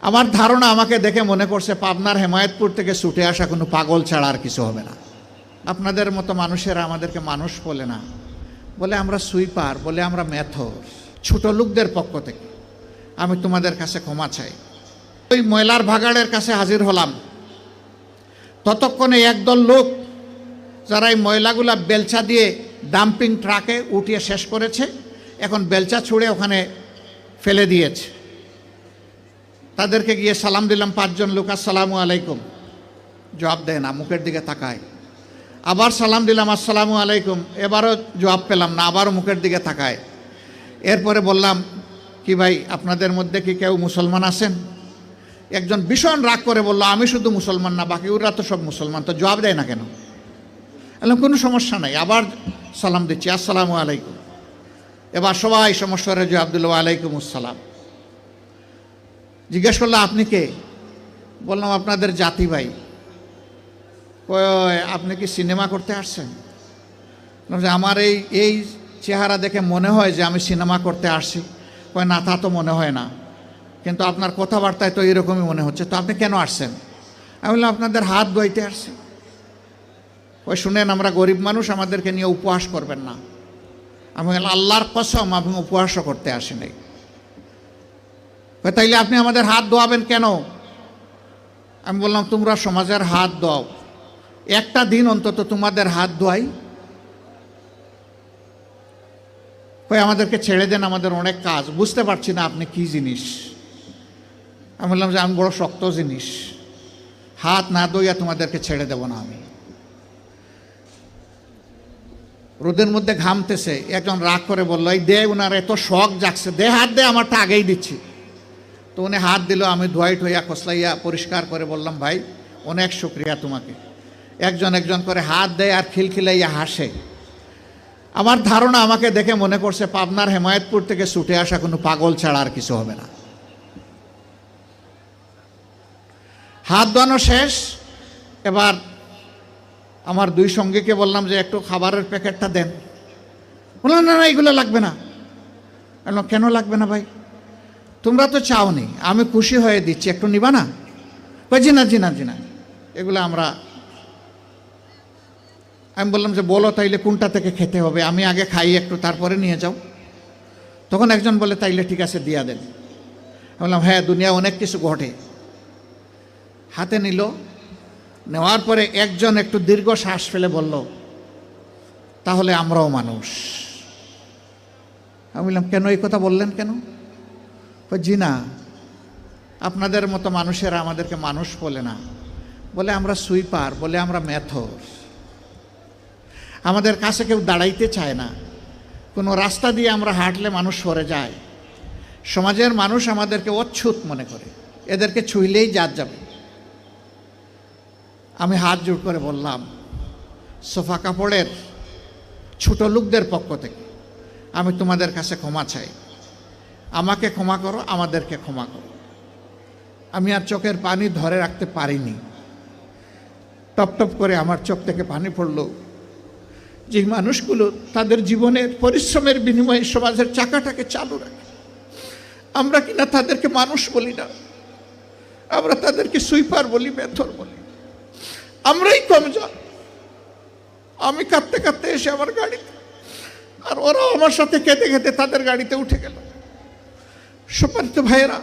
আমার ধারণা আমাকে দেখে মনে করছে পাবনার হেমায়েতপুর থেকে ছুটে আসা কোনো পাগল ছাড়া আর কিছু হবে না। আপনাদের মতো মানুষেরা আমাদেরকে মানুষ বলে না, বলে আমরা সুইপার, বলে আমরা মেথর। ছোট লোকদের পক্ষ থেকে আমি তোমাদের কাছে ক্ষমা চাই। ওই ময়লার ভাগাড়ের কাছে হাজির হলাম, ততক্ষণে একদল লোক যারা এই ময়লাগুলা বেলচা দিয়ে ডাম্পিং ট্রাকে উঠিয়ে শেষ করেছে, এখন বেলচা ছুঁড়ে ওখানে ফেলে দিয়েছে। তাদেরকে গিয়ে সালাম দিলাম, 5 জন লোক, আসসালামু আলাইকুম, জবাব দেয় না, মুখের দিকে তাকায়। আবার সালাম দিলাম, আসসালামু আলাইকুম, এবারও জবাব পেলাম না, আবারও মুখের দিকে তাকায়। এরপরে বললাম, কি ভাই আপনাদের মধ্যে কি কেউ মুসলমান আছেন? একজন ভীষণ রাগ করে বলল, আমি শুধু মুসলমান না, বাকি ওরা তো সব মুসলমান। তো জবাব দেয় না কেন? বললাম কোনো সমস্যা নাই, আবার সালাম দিচ্ছি, আসসালামু আলাইকুম। এবার সবাই সমস্যারে জবাব দিল, ওয়ালাইকুম আসসালাম। জিজ্ঞেস করলো, আপনি কে? বললাম আপনাদের জাতি ভাই। আপনি কি সিনেমা করতে আসছেন? আমার এই চেহারা দেখে মনে হয় যে আমি সিনেমা করতে আসছি। কয় না, তা তো মনে হয় না, কিন্তু আপনার কথাবার্তায় তো এরকমই মনে হচ্ছে। তো আপনি কেন আসছেন? আমি বললাম আপনাদের হাত ধুইতে আসছি। ওই শুনেন, আমরা গরিব মানুষ, আমাদেরকে নিয়ে উপহাস করবেন না। আমি বললাম আল্লাহর কসম আমি উপহাসও করতে আসি নাই। তাইলে আপনি আমাদের হাত ধোয়াবেন কেন? আমি বললাম তোমরা সমাজের হাত দাও, একটা দিন অন্তত তোমাদের হাত ধোয়াই। কই আমাদেরকে ছেড়ে দেন, আমাদের অনেক কাজ, বুঝতে পারছি না আপনি কি জিনিস। আমি বললাম যে আমি বড় শক্ত জিনিস, হাত না ধুইয়া তোমাদেরকে ছেড়ে দেব না আমি। রোদের মধ্যে ঘামতেছে, একজন রাগ করে বললো, এই দে, ওনার এত শখ জাগছে, দে হাত দে, আমারটা আগেই দিচ্ছি। তো উনি হাত দিল, আমি ধোয়াই ঠোয়া খসলাইয়া পরিষ্কার করে বললাম, ভাই অনেক শুক্রিয়া তোমাকে। একজন একজন করে হাত দেয় আর খিলখিলাইয়া হাসে। আমার ধারণা আমাকে দেখে মনে করছে পাবনার হেমায়েতপুর থেকে ছুটে আসা কোনো পাগল ছাড়া আর কিছু হবে না। হাত ধোয়ানো শেষ। এবার আমার 2 সঙ্গীকে বললাম যে একটু খাবারের প্যাকেটটা দেন। বললাম না না, এগুলো লাগবে না। বললাম কেন লাগবে না ভাই? তোমরা তো চাওনি, আমি খুশি হয়ে দিচ্ছি, একটু নিবা না? জি না জি না জি না, এগুলো আমি বললাম যে বলো তাইলে কোনটা থেকে খেতে হবে, আমি আগে খাই একটু, তারপরে নিয়ে যাও। তখন একজন বলে তাইলে ঠিক আছে দিয়া দেন। বললাম হ্যাঁ, দুনিয়া অনেক কিছু ঘটে। হাতে নিল, নেওয়ার পরে একজন একটু দীর্ঘ শ্বাস ফেলে বলল, তাহলে আমরাও মানুষ। আমি বললাম কেন এই কথা বললেন কেন? জি না, আপনাদের মতো মানুষেরা আমাদেরকে মানুষ বলে না, বলে আমরা সুইপার, বলে আমরা মেথর। আমাদের কাছে কেউ দাঁড়াইতে চায় না, কোনো রাস্তা দিয়ে আমরা হাঁটলে মানুষ সরে যায়। সমাজের মানুষ আমাদেরকে অচ্ছুত মনে করে, এদেরকে ছুঁইলেই জাত যাবে। আমি হাত জোড় করে বললাম, সোফা কাপড়ের ছোট লোকদের পক্ষ থেকে আমি তোমাদের কাছে ক্ষমা চাই। আমাকে ক্ষমা করো, আমাদেরকে ক্ষমা করো। আমি আর চোখের পানি ধরে রাখতে পারিনি, টপ টপ করে আমার চোখ থেকে পানি পড়ল। যে মানুষগুলো তাদের জীবনের পরিশ্রমের বিনিময়ে সমাজের চাকাটাকে চালু রাখে, আমরা কিনা তাদেরকে মানুষ বলি না, আমরা তাদেরকে সুইপার বলি, মেথর বলি। আমরাই কমজোর। আমি কাঁদতে কাঁদতে এসে আমার গাড়িতে, আর ওরাও আমার সাথে কেঁদে কেঁদে তাদের গাড়িতে উঠে গেল। সম্মানিত ভাইয়েরা,